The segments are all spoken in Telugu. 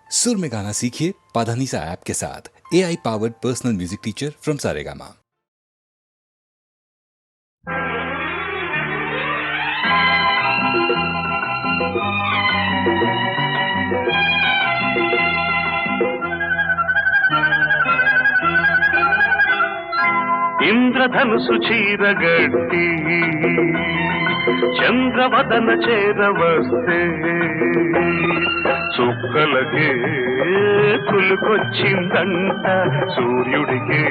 सुर में गाना सीखिए पाधानीसा ऐप के साथ। AI powered personal music teacher from Saregama. ఇంద్రధనుసు చీరగట్టి చంద్రవదన చేరవస్తే చుక్కలకే కులుకొచ్చిందంట, సూర్యుడికే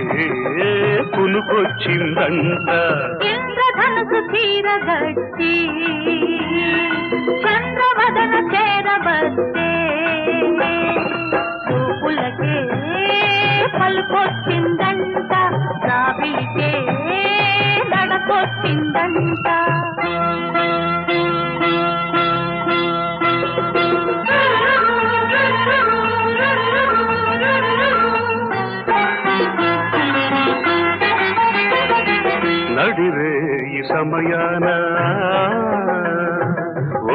కులుకొచ్చిందంట. ఇంద్రధనుసు చీరగట్టి చంద్రవదన చేరవస్తే చూపులకే పలుకొచ్చిందంట, రావిలికే నడకొచ్చిందంట. నడిరే ఈ సమయాన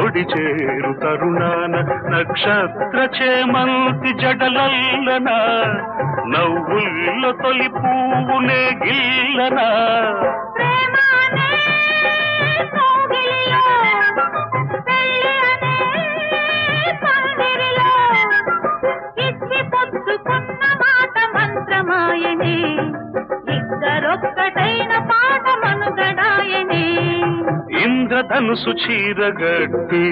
ఒడి చేరు తరుణాన నక్షత్ర చేమంతి జడలల్లన నవ్వుల్లో తొలి పువ్వునే గిల్లనా. ఇంద్రధనుసు చీరగట్టి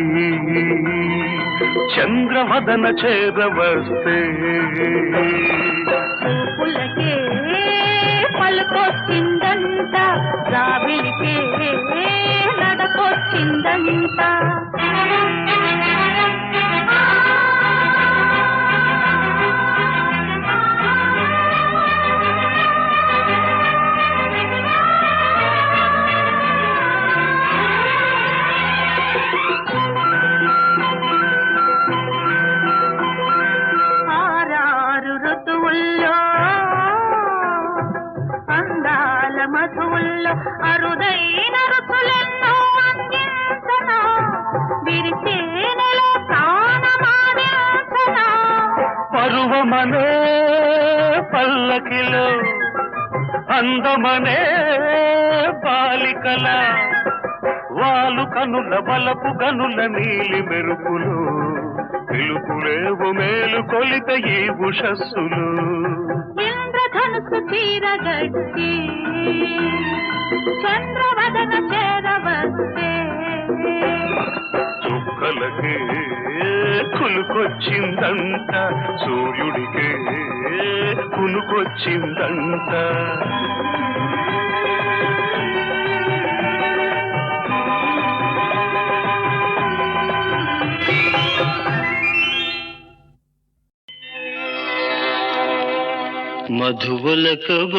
చంద్రవదన చేరవస్తే చూపులకే పలుకొచ్చిందంట, రావిలికే నడకొచ్చిందంట. ఆరారు ఋతువుల్లో అందాల మధువుల్లో అరుదైన రుచులెన్నో అందించనా, విరిచేనెలో ప్రాణమాదించనా. పరువమనే పల్లకిలో అందమనే బాలికల వాలు కనుల వలపు గనుల నీలి మెరుపులు పిలుపులేవు మేలు కొలిత ఈ ఉషస్సులు. ఇంద్రధనుసు చీరగట్టి చంద్రవదన చేరవస్తే చుక్కలకే కులుకొచ్చిందంట, సూర్యుడికే కునుకొచ్చిందంట.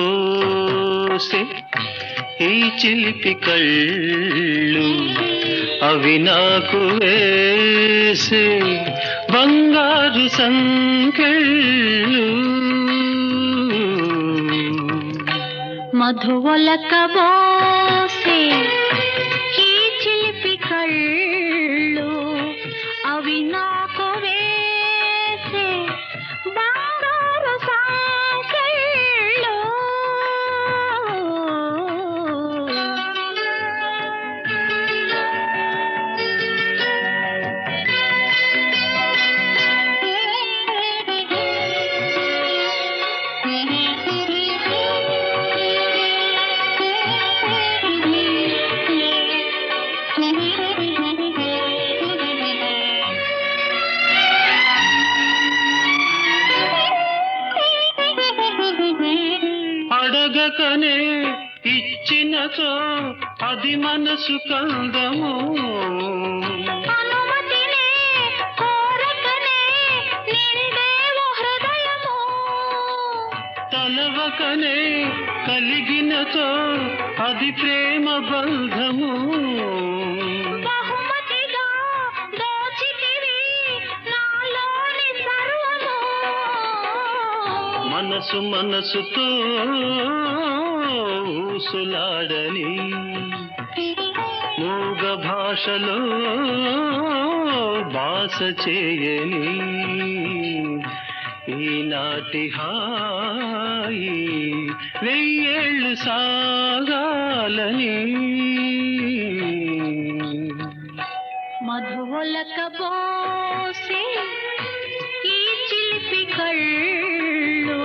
మధువలకబోసే ఈ చిలిపి కళ్ళు అవి నాకు వేసే బంగారు సంకెళ్ళు. మధువలకబోసే ఈ చిలిపి కళ్ళు అవి నాకు వేసే బంగారు సంకెళ్ళు. అడగకనే ఇచ్చినచో అది మనసు కందము, అనుమతినే కోరకనే నిండేవో హృదయము. తలవకనే కలిగినచో అది ప్రేమ బంధము. బహుమతిగా దోచితివి నాలోని సర్వము. మనసు మనసుతో ఊసులాడని మూగ భాషలో భాష చేయని ఈనాటి హాయి వెయ్యేళ్ళు సాగాలని మధువలక బోసే ఈ చిలిపి కళ్ళు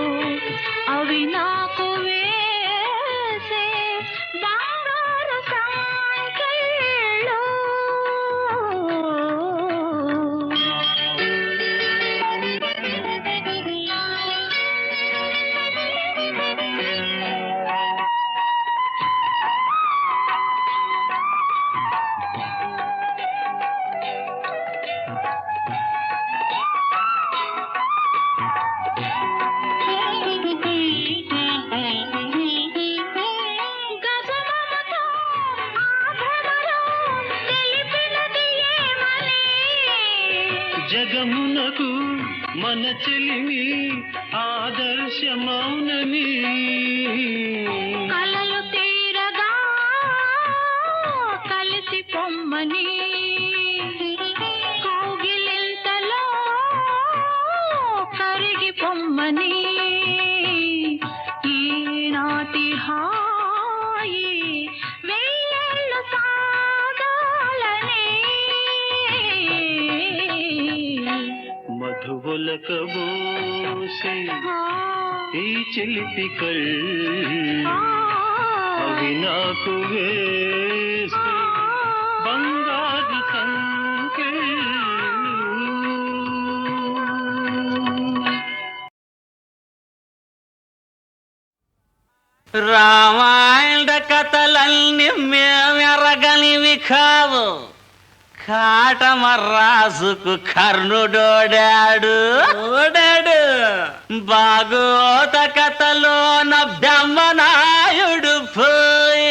అవి నాకు వేసే బంగారు సంకెళ్ళు గజమమతో ఆభరణలో తెలిపినది ఏమని జగమునకు మన చెలిమి ఆదర్శమౌనని కలలు తీరగా కలిసి పొమ్మని కౌగిలింతలో కరిగి పొమ్మని ఈనాటి హాయి వెయ్యేళ్ళు సాగాలని మధువులక బోసే ఈ చిలిపి కళ్ళు అవి నాకు వేసే బంగారు సంకెళ్ళు రామాయణ కథలన్నీ మేమెరగనివి కావు. కాటమర్రాజుకు కర్ణుడోడాడు భాగవత కథలోన బ్రహ్మనాయుడు పోయి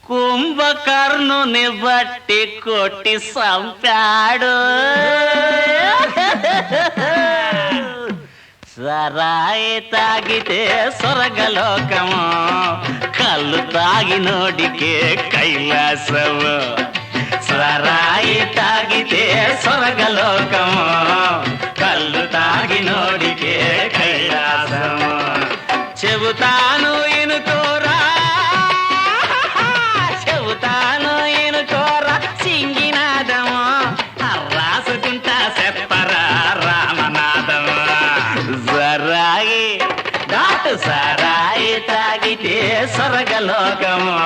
కుంభకర్ణుని బట్టి కొట్టి సంపాడు. సరాయి తాగితే స్వర్గలోకము, కళ్ళు తాగినోడికే కైలాసము. సరాయి తాగితే స్వర్గలోకము, కళ్ళు తాగినోడికే కైలాసము. చెబుతాను ఇనుకోరా, చెబుతాను ఇనుకోరా సింగినాదము, రాసుకుంటా చెప్పరా రామనాదము. సరాయి దాటు సరాయి తాగితే స్వర్గలోకము,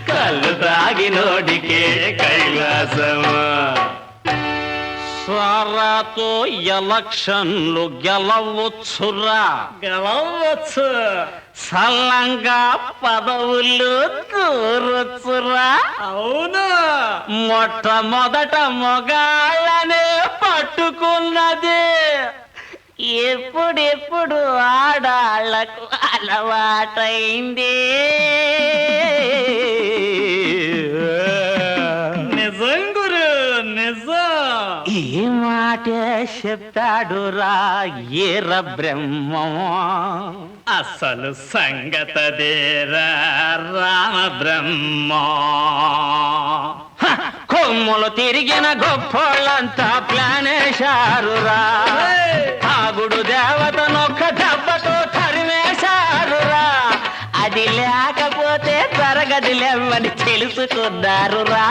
కళ్ళు తాగినోడికే కైలాసము. స్వరాతో ఎలక్షన్లు గెలవచ్చురా, గెలవచ్చు. సల్లంగా పదవులు దూరొచ్చురా. అవును, మొట్టమొదట మొగాళ్ళనే పట్టుకున్నది ఎప్పుడెప్పుడు ఆడాళ్లకు అలవాటైంది. నిజం గురు నిజం. ఈ మాట చెప్తాడురా ఏర బ్రహ్మం, అసలు సంగతదేరా రామ బ్రహ్మ. కొమ్ములు తిరిగిన గొప్పోళ్ళంతా ప్లానేశారురా, ఆగుడు దేవతనొక్క దెబ్బతో తరిమేశారురా. అది లేకపోతే తరగదిలేవని తెలుసుకున్నారురా,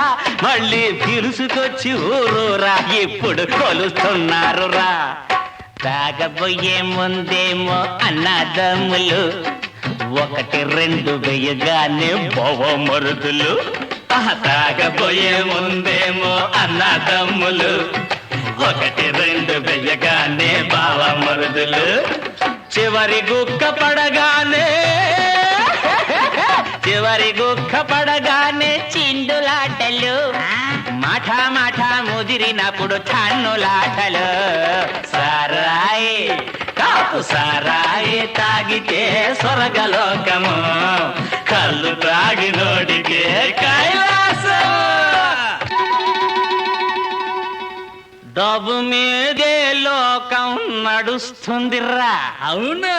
మళ్ళీ పిలుసుకొచ్చి ఊరూరా ఇప్పుడు కొలుస్తున్నారురా. తాగబోయే ముందేమో అన్నదమ్ములు, ఒకటి రెండు వేయగానే బొవమరుదులు. తాగబోయే ముందేమో అన్నదమ్ములు, ఒకటి రెండు వేయగానే బావమరుదులు. చివరి గుక్క పడగానే, చివరి గుక్క పడగానే చిందులాటలు, మాట మాట ముదిరినప్పుడు ఛన్నులాటలు. సారాయి కాపు సారాయి తాగితే స్వర్గలోకము, కళ్ళు తాగినోడికే కైలాసం. డబ్బు మీదే లోకం నడుస్తుందిరా. అవునా,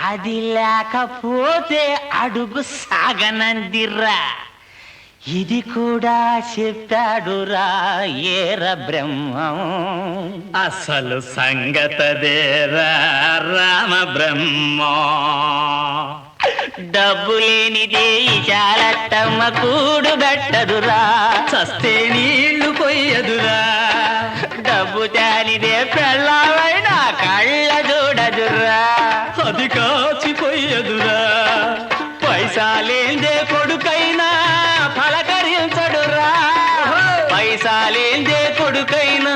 అది లేకపోతే అడుగు సాగనందిరా. ఇది కూడా చెప్పాడురా ఏర బ్రహ్మం. అసలు సంగతదేరా రామ బ్రహ్మం. డబ్బు లేనిదే చాలట్టమ్మ కూడు గట్టదురా, చస్తే నీళ్లు కొయ్యదురా. డబ్బు చాలిదే పెళ్ళావైనా కళ్ళ చూడదురా, అది కాచిపోయదురా. పైసాలేందే కొడుకైనా పలకరించడురా, పైసాలేందే కొడుకైనా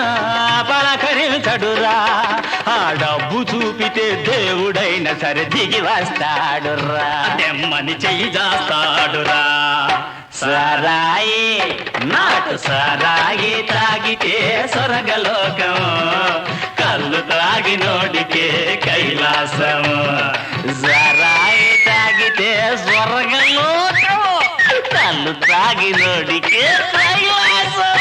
పలకరించడురా. ఆ డబ్బు చూపితే దేవుడైనా సరే దిగి వస్తాడురా, దెమ్మని చెయ్యి చేస్తాడురా. సరాయి నాటు సరాయి తాగితే స్వర్గలోకం, కళ్ళు తాగినోడికే కైలాసం. సరాయి తాగితే స్వర్గలోకం, కళ్ళు తాగినోడికే కైలాసం.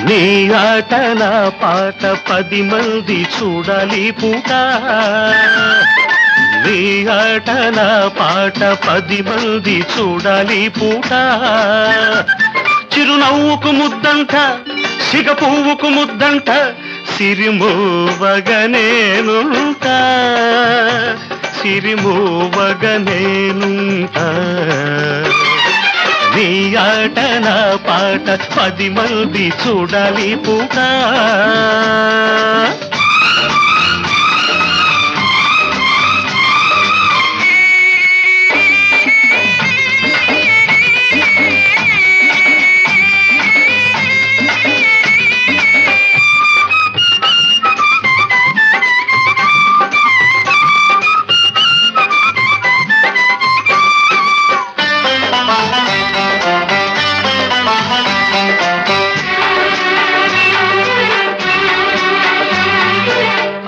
నీ ఆట నా పాట 10 మంది చూడాలి పూట. నీ ఆట నా పాట 10 మంది చూడాలి పూట. చిరునవ్వుకు ముద్దంట, సిగ పువ్వుకు ముద్దంట, సిరిమోవగనేనుంటా, సిరిమోవగనేనుంటా. నీ ఆట నా పాట 10 మంది చూడాలి పూట.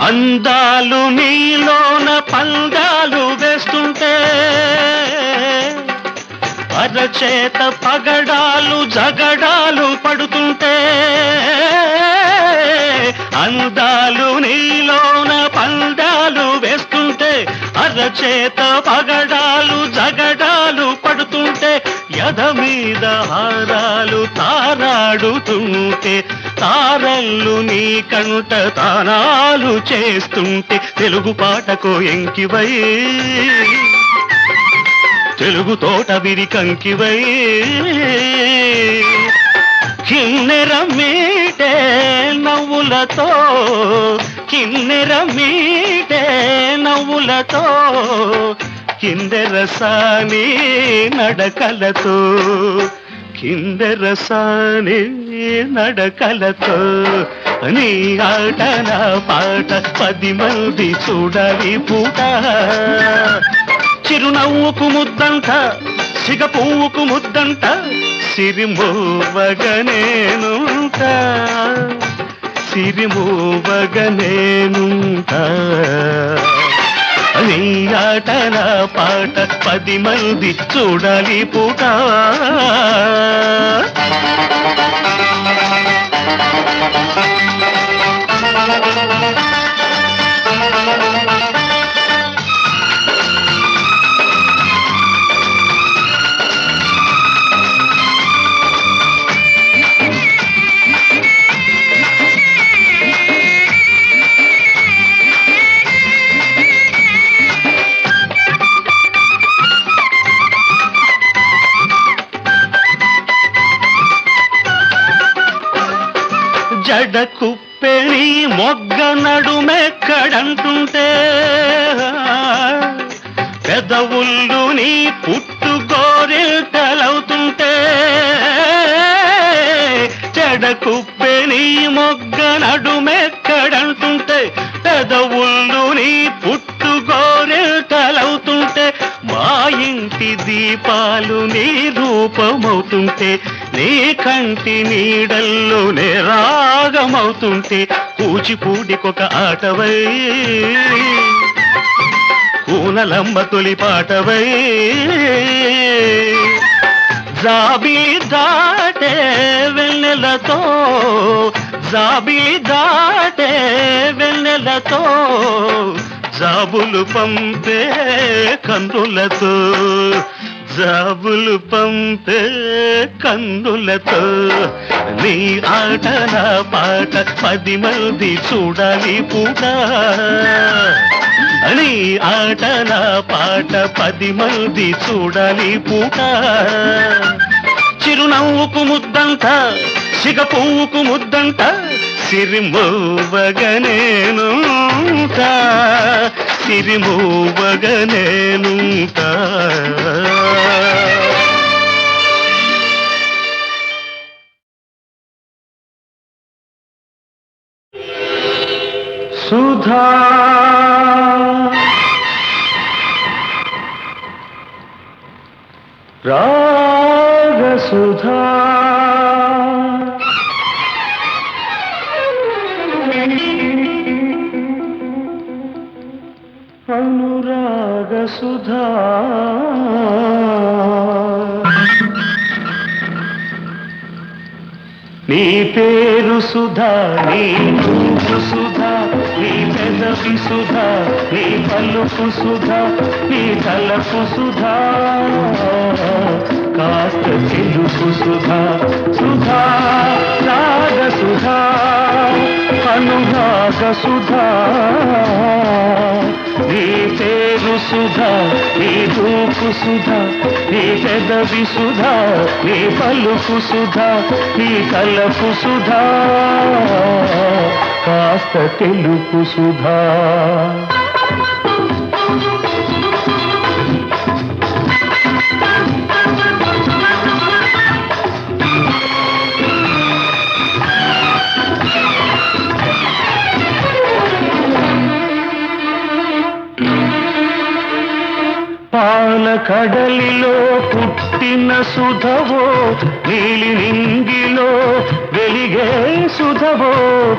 అందాలు నీలోన పందాలు వేస్తుంటే, అరచేత పగడాలు జగడాలు పడుతుంటే. అందాలు నీలోన పందాలు వేస్తుంటే, అరచేత పగడాలు జగడాలు పడుతుంటే. యద మీద హారాలు తారాడుతుంటే, తారల్లు నీ కంట తానాలు చేస్తుంటే. తెలుగు పాటకు ఎంకివై, తెలుగు తోట విరి కంకివై. కిన్నెర మీటే నవ్వులతో, కిన్నెర మీటే నవ్వులతో, కిందెరసాని నడకలతో, కిందెరసాని నడకలతో. నీ ఆట నా పాట 10 మంది చూడాలి పూట. చిరునవ్వుకు ముద్దంట, సిగ పువ్వుకు ముద్దంట, సిరిమోవగనేనుంటా, సిరిమోవగనేనుంటా. నీ ఆట నా పాట 10 మంది చూడాలి పూట. జడ కుప్పెని మొగ్గ నడుమెక్కడంటుంటే, పెదవుళ్ళు నీ పుట్టు గోరిల్తలవుతుంటే. జడ కుప్పెని మొగ్గ నడుమెక్కడంటుంటే, పెదవుళ్ళు నీ పుట్టు గోరిల్తలవుతుంటే. మా ఇంట ఇంటి దీపాలు నీ రూపమవుతుంటే, నీ కంటి నీడల్లోనే రాగమవుతుంటే, కూచిపూడికొక ఆటవై కూనలమ్మ తొలి పాటవై, జాబిలి దాటే వెన్నెలతో, జాబిలి దాటే వెన్నెలతో, జాబులు పంపే కన్నులతో, జాబులు పంపే కన్నులతో, నీ ఆట నా పాట 10 మంది చూడాలి పూట, నీ ఆట నా పాట 10 మంది చూడాలి పూట, చిరునవ్వుకు ముద్దంట సిగ పువ్వుకు ముద్దంట, సిరిమోవగనేనుంట, సిరిమోవగనేనుంట. సుధా రాగసుధా అనురాగసుధా, నీ పేరు సుధా, నీ రూపు సుధా, నీ పెదవి సుధా, నీ పలుకు సుధా, నీ తలపు సుధా, కాస్త తెలుపు సుధా, సుధా రాగ సుధా, అనురాగ సుధా, నీ పేరు సుధా, నీ రూపు సుధా, నీ పెదవి సుధా, నీ పలుకు సుధా, నీ తలపు సుధా, కాస్త తెలుపు సుధా. పాల కడలిలో పుట్టిన సుధవో, నీలి నింగిలో వెలిగే సుధవో,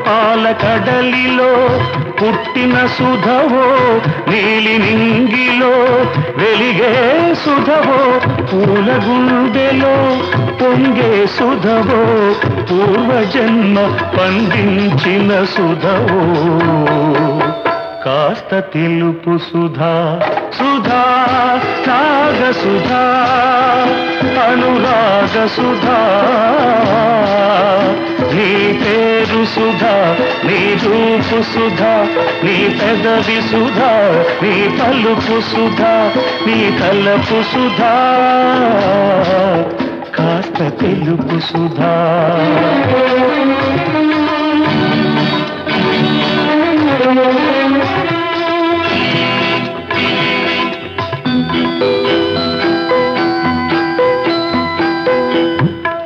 పాల కడలిలో పుట్టిన సుధవో, నీలి నింగిలో వెలిగే సుధవో, పూల గుండెలో పొంగే సుధవో, పూర్వజన్మ పండించిన సుధవో, కాస్త తెలుపు సుధా, సుధా రాగ సుధా, అనురాగ సుధా, నీ పేరు సుధా, నీ రూపు సుధా, నీ పెదవి సుధా, నీ పలుకు సుధా, నీ తలపు సుధా, కాస్త తెలుపు సుధా.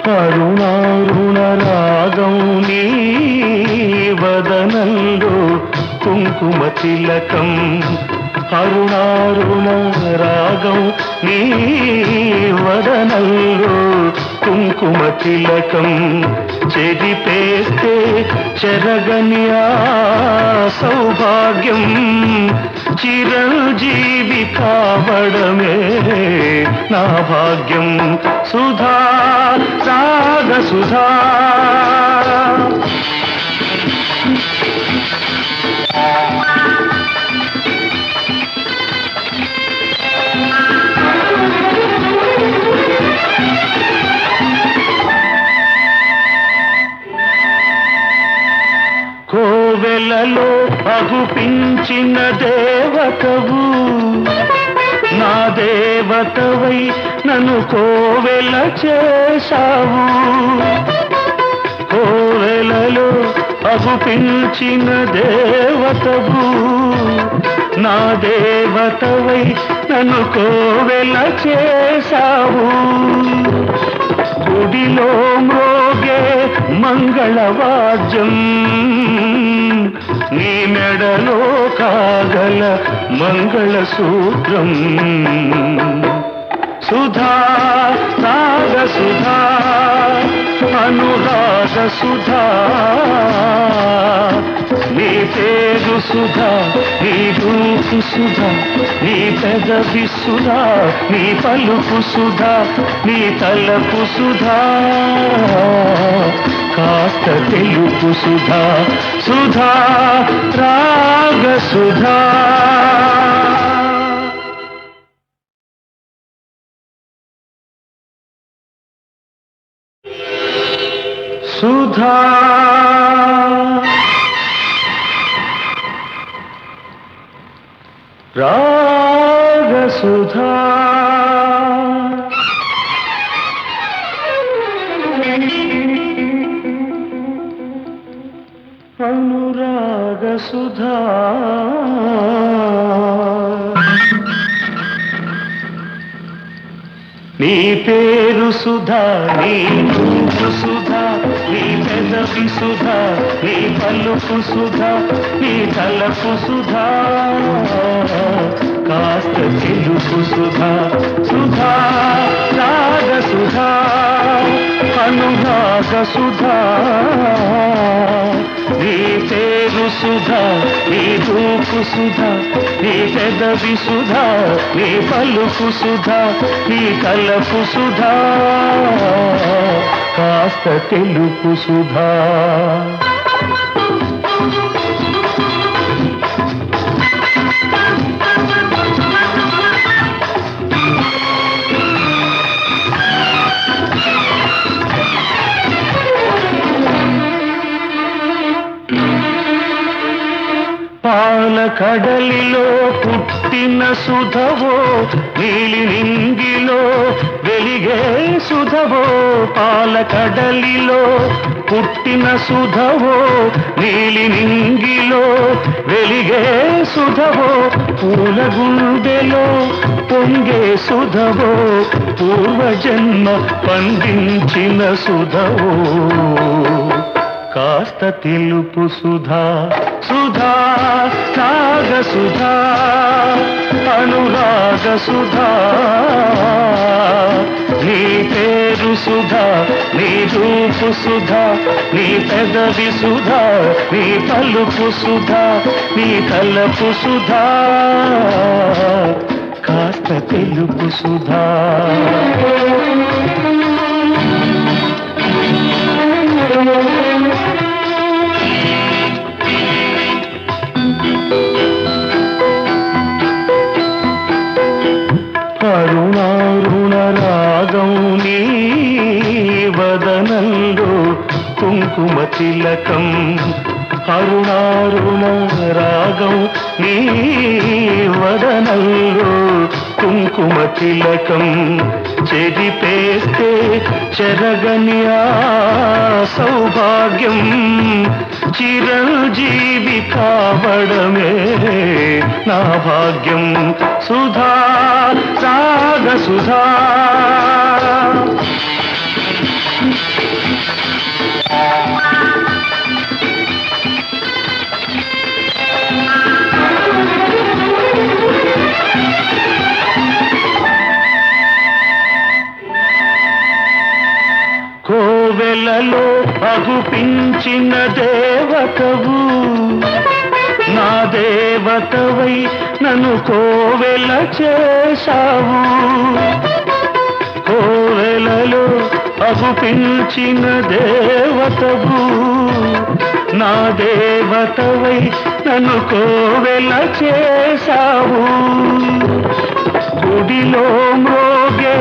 కరుణారుణ రాగం నీ వదనంలో కుంకుమ తిలకం, అరుణారుణ రాగం నీ వదనంలో కుంకుమ తిలకం, చెరిపేస్తే చెరగని ఆ సౌభాగ్యం, చిరంజీవి కావడమే నా భాగ్యం, సుధా రాగ సుధా. కోవెలలో అగుపించిన దేవతవు, నా దేవతవై నన్ను కోవెల చేశావు, కోవెలలో అగుపించిన దేవతవు, నా దేవతవై నన్ను కోవెల చేశావు, గుడిలో మ్రోగే మంగళవాద్యం, నీ మెడలో కాగల మంగళసూత్రం, సుధా రాగ సుధా అనురాగ సుధా నీ పేరు సుధా నీ రూపు సుధా నీ పెదవి సుధా నీ పలుకు సుధా నీ తలపు సుధా కాస్త తెలుపు సుధా సుధా రాగ సుధా సుధా రాగ సుధా అనురాగ సుధా నీ పేరు సుధా నీ రూపు సుధా నీ పెదవి సుధా నీ పలుకు సుధా నీ తలపు సుధా కాస్త తెలుపు సుధా సుధా రాగ సుధా అనురాగ సుధా నీ పేరు సుధా నీ రూపు సుధా నీ పెదవి సుధా నీ పలుకు సుధా నీ తలపు సుధా కాస్త తెలుపు సుధా పాల కడలిలో పుట్టిన సుధవో నీలి నింగిలో వెలిగే సుధవో పాల కడలిలో పుట్టిన సుధవో నీలి నింగిలో వెలిగే సుధవో పూల గుండెలో పొంగే సుధవో పూర్వజన్మ పండించిన సుధవో కాస్త తెలుపు సుధా సుధా రాగ సుధా అనురాగ సుధా నీ పేరు సుధా నీ రూపు సుధా నీ పెదవి సుధా నీ పలుకు సుధా నీ తలపు సుధా కాస్త తెలుపు సుధా అరుణారుణ రాగం నీ వదనంలో కుంకుమ తిలకం అరుణారుణ రాగం నీ వదనంలో కుంకుమ తిలకం చెరిపేస్తే చెరగని ఆ సౌభాగ్యం చిరంజీవి కావడమే నా భాగ్యం సుధా రాగ సుధా కోవెలలో అగుపించిన దేవతవు నా దేవతవై నన్ను కోవెల చేశావు కోవెలలో అగుపించిన దేవతవు నా దేవతవై నన్ను కోవెల చేశావు గుడిలో మ్రోగే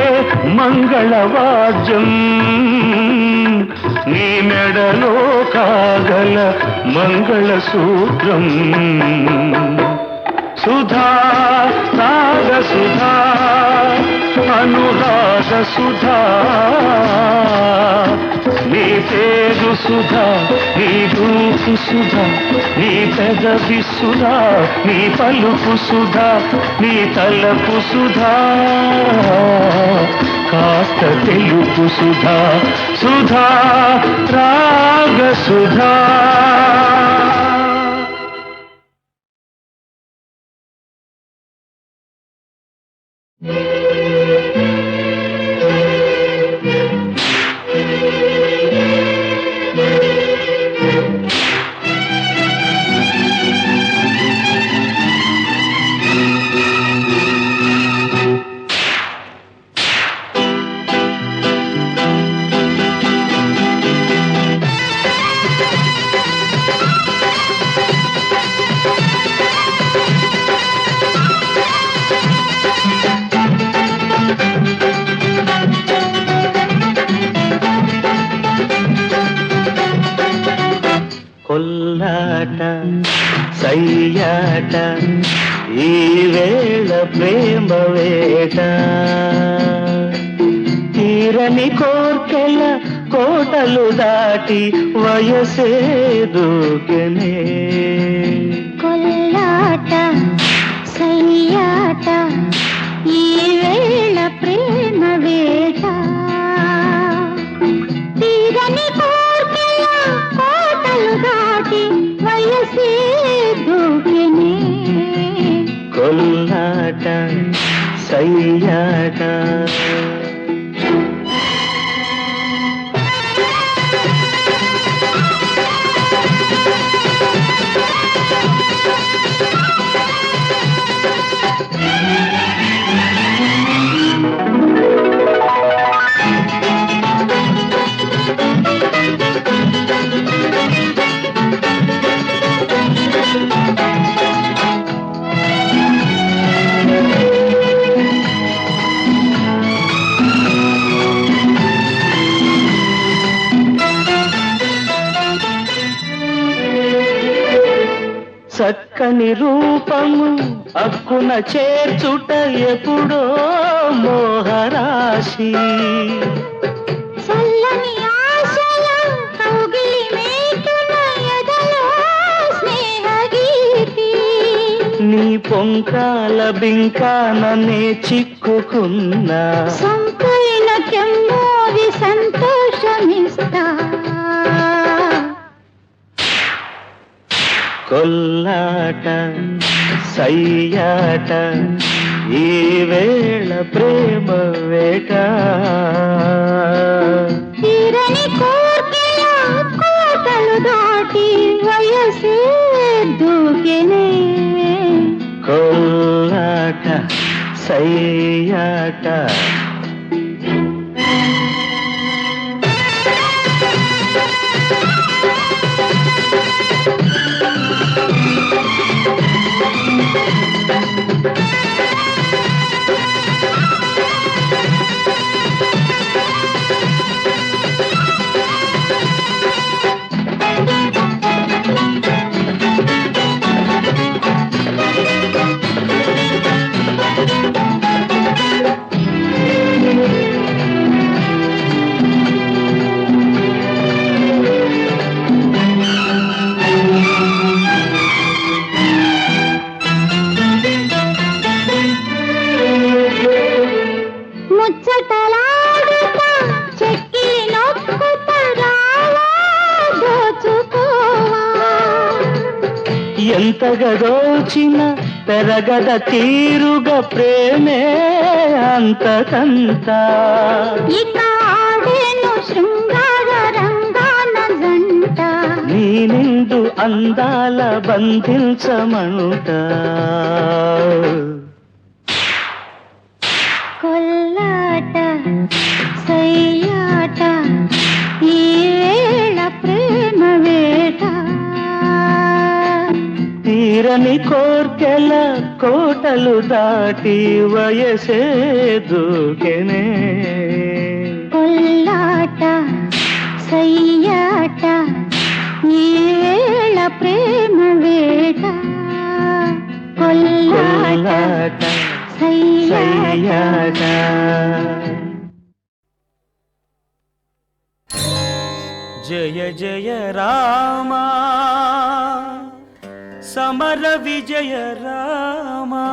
మంగళవాద్యం నీ మెడలో కాగల మంగళసూత్రం సుధా రాగ సుధా అనురాగ సుధా నీ పేరు సుధా నీ రూపు సుధా నీ పెదవి సుధా నీ పలుకు సుధా నీ తలపు సుధా కాస్త తెలుపు సుధా సుధా రాగ సుధా ఈ వేళ ప్రేమ వేట తీరని కోర్కెల కోటలు దాటి వయసే దూకెనే కొల్లాట సయ్యాట ఈ వేళ ప్రేమ వేట తీరని కోర్కెల కోటలు దాటి వయసే దూకెనే కొల్లాట సయ్యాట చక్కని రూపము అక్కున చేర్చుట ఎప్పుడో మోహరాశి చల్లని ఆశల కౌగిలి మేటున ఎదలో స్నేహగీతి నీ పొంకాల బింకాననే చిక్కుకున్నా సంపైన కెమ్మోది సంతోషమిస్తా కొల్లాట సయ్యాట ఈ వేళ ప్రేమ వేట తీరని కోర్కెల కోటలు దాటి వయసే దూకెనే కొల్లాట సయ్యాట ముచ్చటలాడుతా చెక్కిలి నొక్కుతా రావా దోచుకోవా ఎంతగా దోచిన పెరగద తీరుగా ప్రేమే అంతకంతా ఇక ఆడేను శృంగార రంగాన జంట నీ నిండు అందాల బంధించమంట కొల్లాట సయ్యాట ఈ వేళ ప్రేమ వేట తీరని కోర్కెల కోటలు దాటి వయసే దూకెనే కొల్లాట సయ్యాట ఈ వేళ ప్రేమ వేట కొల్లాట సయ్యాట జయ జయ రామా సమర విజయ రామా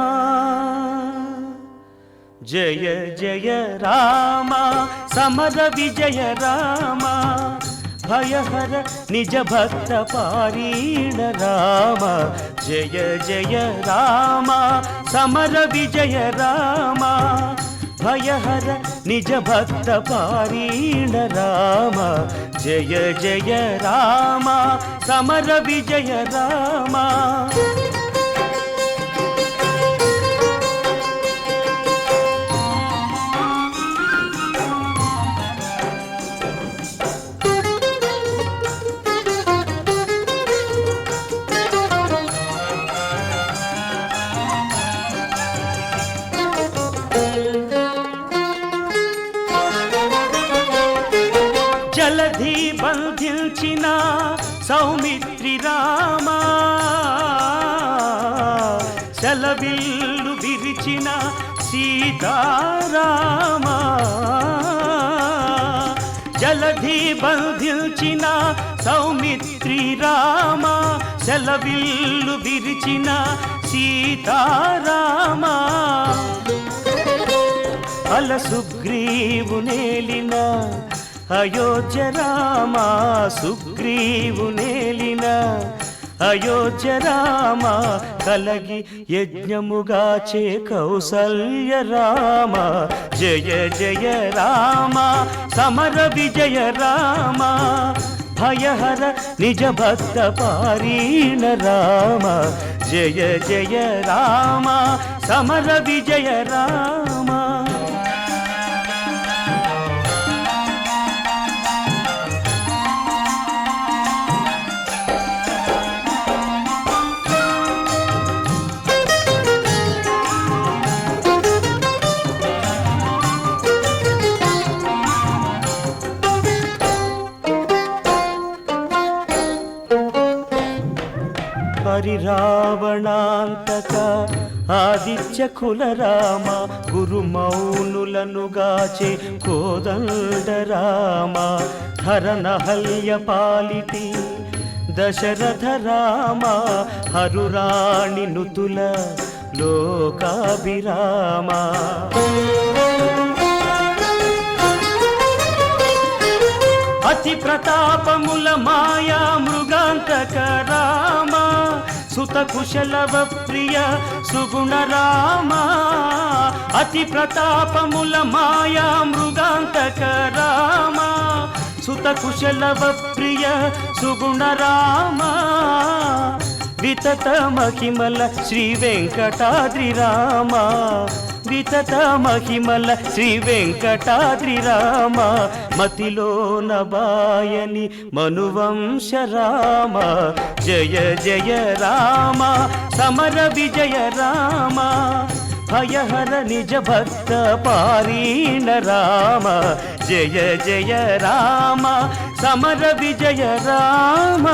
జయ జయ రామా సమర విజయ రామా భయహర నిజ భక్త పారీణ రామ జయ జయ రామ సమర విజయ రామ భయహర నిజ భక్త పారీణ రామ జయ జయ రామ సమర విజయ రామ జలధి బంధించిన సౌమిత్రి రామ సెలవిల్లు విరిచిన సీతారామ జలధి బంధించిన సౌమిత్రి రామ సెలవిల్లు విరిచిన సీతారామ అల సుగ్రీవు నేలిన అయోధ్య రామ సుగ్రీవు నేలిన అయోధ్య రామ కలగి యజ్ఞముగాచే కౌసల్య రామ జయ జయ రామ సమర విజయ రామ భయహర నిజ భక్త పారీణ రామ జయ జయ రామ సమర విజయ రామ పరిరావణాంతక ఆదిత్య కుల రామ గురు మౌనులనుగాచే కోదండ రామ హరనహల్య పాలిటి దశరథ రామ హరురాణి నుతుల లోకాభిరామ అతి ప్రతాపముల మాయా మృగాంతక రామ సుత కుశలవ ప్రియ సుగుణ రామ అతి ప్రతాపముల మాయా మృగాంతక రామ సుత కుశలవ ప్రియ సుగుణ రామ వితత మహిమల శ్రీ వెంకటాద్రి రామ వితత మహిమల శ్రీ వెంకటాద్రి రామ మతిలో నబాయని మనువంశ రామ జయ జయ రామ సమర విజయ రామ భయహర నిజ భక్త పారీణ రామ జయ జయ రామ సమర విజయ రామ